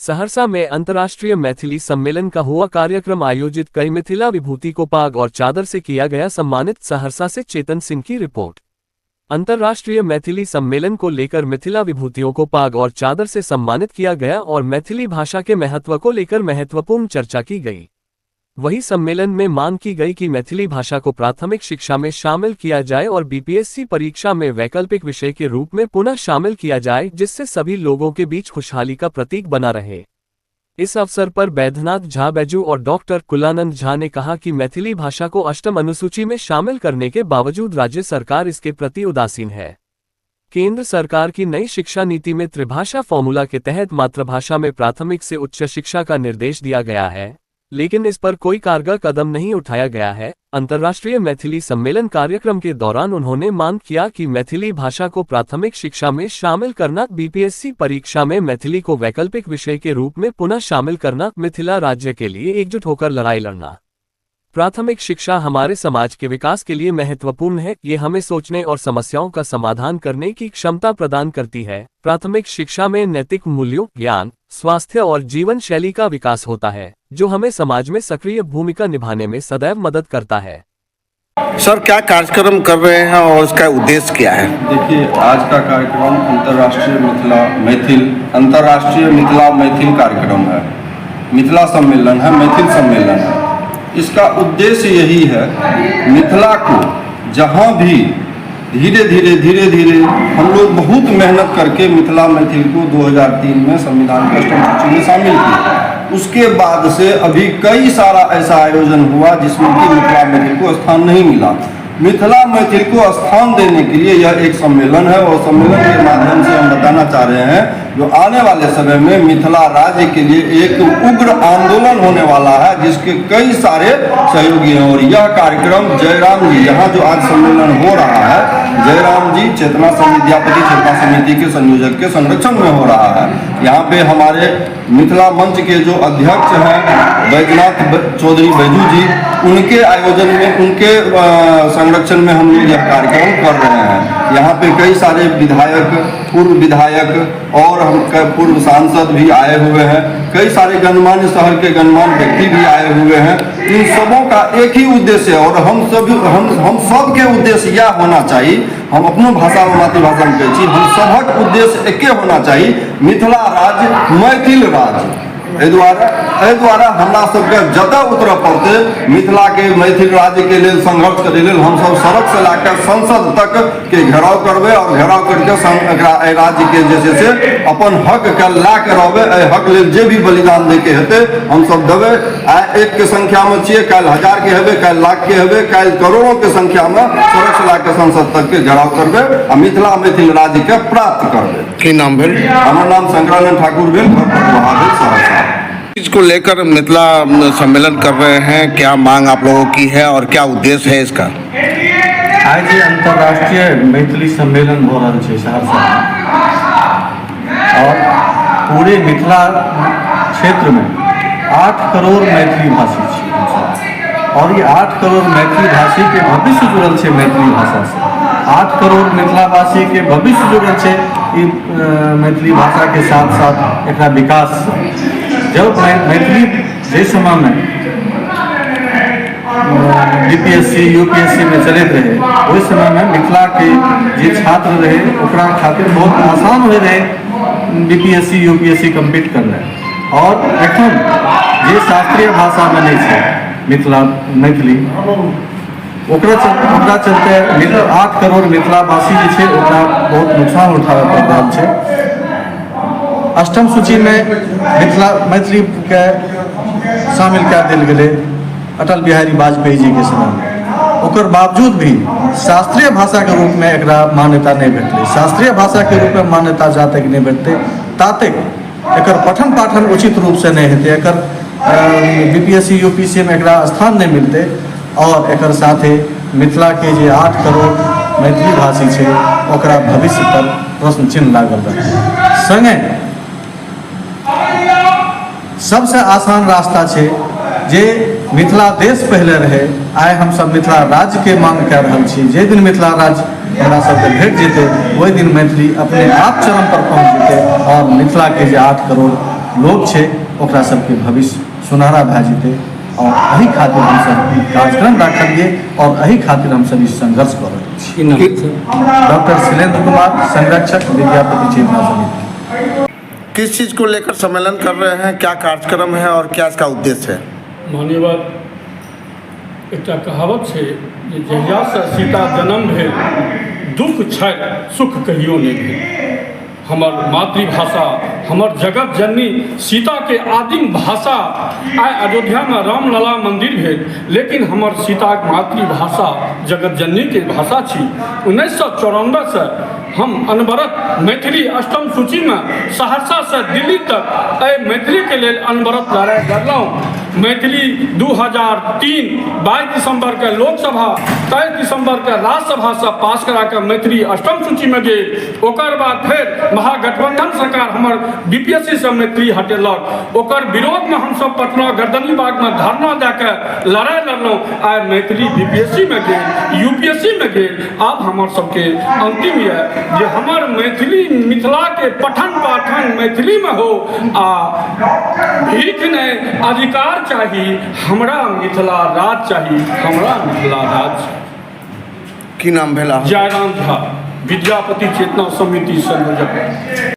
सहरसा में अंतर्राष्ट्रीय मैथिली सम्मेलन का हुआ कार्यक्रम आयोजित। कई मिथिला विभूति को पाग और चादर से किया गया सम्मानित। सहरसा से चेतन सिंह की रिपोर्ट। अंतर्राष्ट्रीय मैथिली सम्मेलन को लेकर मिथिला विभूतियों को पाग और चादर से सम्मानित किया गया और मैथिली भाषा के महत्व को लेकर महत्वपूर्ण चर्चा की गई। वहीं सम्मेलन में मांग की गई कि मैथिली भाषा को प्राथमिक शिक्षा में शामिल किया जाए और बीपीएससी परीक्षा में वैकल्पिक विषय के रूप में पुनः शामिल किया जाए, जिससे सभी लोगों के बीच खुशहाली का प्रतीक बना रहे। इस अवसर पर बैद्यनाथ झा बैजू और डॉक्टर कुलानंद झा ने कहा कि मैथिली भाषा को अष्टम अनुसूची में शामिल करने के बावजूद राज्य सरकार इसके प्रति उदासीन है। केंद्र सरकार की नई शिक्षा नीति में त्रिभाषा फॉर्मूला के तहत मातृभाषा में प्राथमिक से उच्च शिक्षा का निर्देश दिया गया है, लेकिन इस पर कोई कारगर कदम नहीं उठाया गया है। अंतर्राष्ट्रीय मैथिली सम्मेलन कार्यक्रम के दौरान उन्होंने मांग किया कि मैथिली भाषा को प्राथमिक शिक्षा में शामिल करना, बीपीएससी परीक्षा में मैथिली को वैकल्पिक विषय के रूप में पुनः शामिल करना, मिथिला राज्य के लिए एकजुट होकर लड़ाई लड़ना। प्राथमिक शिक्षा हमारे समाज के विकास के लिए महत्वपूर्ण है। ये हमें सोचने और समस्याओं का समाधान करने की क्षमता प्रदान करती है। प्राथमिक शिक्षा में नैतिक मूल्यों, ज्ञान, स्वास्थ्य और जीवन शैली का विकास होता है, जो हमें समाज में सक्रिय भूमिका निभाने में सदैव मदद करता है। सर, क्या कार्यक्रम कर रहे हैं और उसका उद्देश्य क्या है? देखिए, आज का कार्यक्रम अंतर्राष्ट्रीय मिथिला मैथिल कार्यक्रम है। मिथिला सम्मेलन है, मैथिल सम्मेलन है। इसका उद्देश्य यही है, मिथिला को जहाँ भी धीरे धीरे हम लोग बहुत मेहनत करके मिथिला मैथिल को 2003 में संविधान की अष्टम सूची में शामिल किया। उसके बाद से अभी कई सारा ऐसा आयोजन हुआ जिसमें कि मिथिला मैथिल को स्थान नहीं मिला। मिथिला मैथिल को स्थान देने के लिए यह एक सम्मेलन है और सम्मेलन के माध्यम से हम बताना चाह रहे हैं जो आने वाले समय में मिथिला राज्य के लिए एक उग्र आंदोलन होने वाला है, जिसके कई सारे सहयोगी हैं। और यह कार्यक्रम जयराम जी, यहाँ जो आज सम्मेलन हो रहा है, जयराम जी चेतना विद्यापति चेतना समिति के संयोजक के संरक्षण में हो रहा है। यहाँ पे हमारे मिथिला मंच के जो अध्यक्ष हैं बैद्यनाथ चौधरी बैजू जी, उनके आयोजन में, उनके संरक्षण में हम लोग यह कार्यक्रम कर रहे हैं। यहाँ पे कई सारे विधायक, पूर्व विधायक और हम पूर्व सांसद भी आए हुए हैं। कई सारे गणमान्य शहर के गणमान्य व्यक्ति भी आए हुए हैं। इन सबों का एक ही उद्देश्य है और हम सब के उद्देश्य यह होना चाहिए, हम अपनी भाषा और मातृभाषा में कहै छी, हम सबक उद्देश्य एके होना चाहिए, मिथिला राज्य, मैथिल राज्य। एहि द्वारा हमरा सबके जतऽ उतरऽ पड़तै मिथिला के मैथिल राज्य के लिए संघर्ष करे लेल हम सब सड़क से लाकर संसद तक के घेराव करबै और घेराव करके राज्य के जे छै से अपन हक के ला के रहबै। एहि हक लेल जे भी बलिदान दे के हेतै हम सब देबै। आइ 1 के संख्या में छियै, काल्हि 1000 के हेबै, काल्हि लाख के हेबै, काल्हि करोड़ों के संख्या में सड़क से लाकर संसद तक के घेराव करबै आ मिथिला मैथिल राज्य के प्राप्त करबै। की नाम भेल? हमर नाम शंकरानंद ठाकुर भेल, सहरसा। इसको लेकर मिथिला सम्मेलन कर रहे हैं, क्या मांग आप लोगों की है और क्या उद्देश्य है इसका? आज अंतर्राष्ट्रीय मैथिली सम्मेलन हो रहा है सहरसा और पूरे मिथिला क्षेत्र में 8 करोड़ मैथिली भाषी और ये 8 करोड़ मैथिली भाषी के भविष्य जुड़ल है। मैथिली भाषा से 8 करोड़ मिथिलावासी के भविष्य जुड़ल है। मैथिली भाषा के साथ साथ एक विकास, जब मैथिली जे समय में बीपीएससी यूपीएससी में चलते रहे, उस समय में मिथिला के जे छात्र रहे ओकरा खातिर बहुत आसान हो रहे बीपीएससी यूपीएससी कम्पीट करना। और एखन जे शास्त्रीय भाषा में नहीं है मैथिली, ओकरा चलते 8 करोड़ मिथिलावासी जे छै ओकरा बहुत नुकसान उठाबे पड़ रहल छै। अष्टम सूची में मैथिली के शामिल कर दिल गए अटल बिहारी वाजपेयी जी के समय में, ओकर बावजूद भी शास्त्रीय भाषा के रूप में एकरा मान्यता नहीं भेटलै। शास्त्रीय भाषा के रूप में मान्यता जा तक नहीं भेटतै ता तक एकर पठन पाठन उचित रूप से नहीं हेतै, एकर बीपीएससी यूपीएससी में एकरा स्थान नहीं मिलते और एकर साथे मिथिला के जे 8 करोड़ मैथिली भाषी छै ओकरा भविष्य पर प्रश्न चिन्ह लागल रहै। संगे सबसे आसान रास्ता है जे मिथिला देश पहले रहे, आइ हम सब मिथिला राज्य के मांग कर रहल छी। जे दिन मिथिला राज्य हमरा सबके भेट जेतै, वही दिन मैथिली अपने आप चरम पर पहुँच जेतै और मिथिला के जे 8 करोड़ लोग छै ओकरा सबके भविष्य सुनहरा भए जेतै और एही खातिर हमसब कार्यक्रम राखलिए और एही खातिर हमसब ई संघर्ष कर रहल छी। डॉक्टर शैलेंद्र कुमार, संरक्षक विद्यापति चेतना समिति। किस चीज़ को लेकर सम्मेलन कर रहे हैं, क्या कार्यक्रम है और क्या इसका उद्देश्य है? मान्यवर, एकटा कहावत है जे जहिया से सीता जन्म भेल दुख छै सुख कहियो नहीं भेल। हमर मातृभाषा, हमर जगत जननी सीता के आदिम भाषा आइ अयोध्या में रामलला मंदिर भेल, लेकिन हमर सीता के मातृभाषा जगत जननी के भाषा छी। 1994 से हम अनवरत मैथिली अष्टम सूची में सहरसा से दिल्ली तक मैथिली के लिए अनवरत लड़ाई लड़लहुँ। मैथिली 2003 22 दिसंबर के लोकसभा, 23 दिसंबर के राज्यसभा से पास करा के मैथिली अष्टम सूची में गेल। ओकर बाद फिर महागठबंधन सरकार हमर बीपीएससी से मैथिली हटेलक। ओकर विरोध में हमसब पटना गर्दनी बाग में धरना दे के लड़ाई लड़लहुँ। आइ मैथिली बीपीएससी में गेल, यूपीएससी में गेल। अब हमर सबके अंतिम ये जे हमर मैथिली मिथिला के पठन पाठन मैथिली में हो आ भीख नहीं अधिकार चाहिए। हमरा मिथिला राज चाहिए, हमरा मिथिला राज। की नाम भेला? जयराम झा, विद्यापति चेतना समिति संयोजक।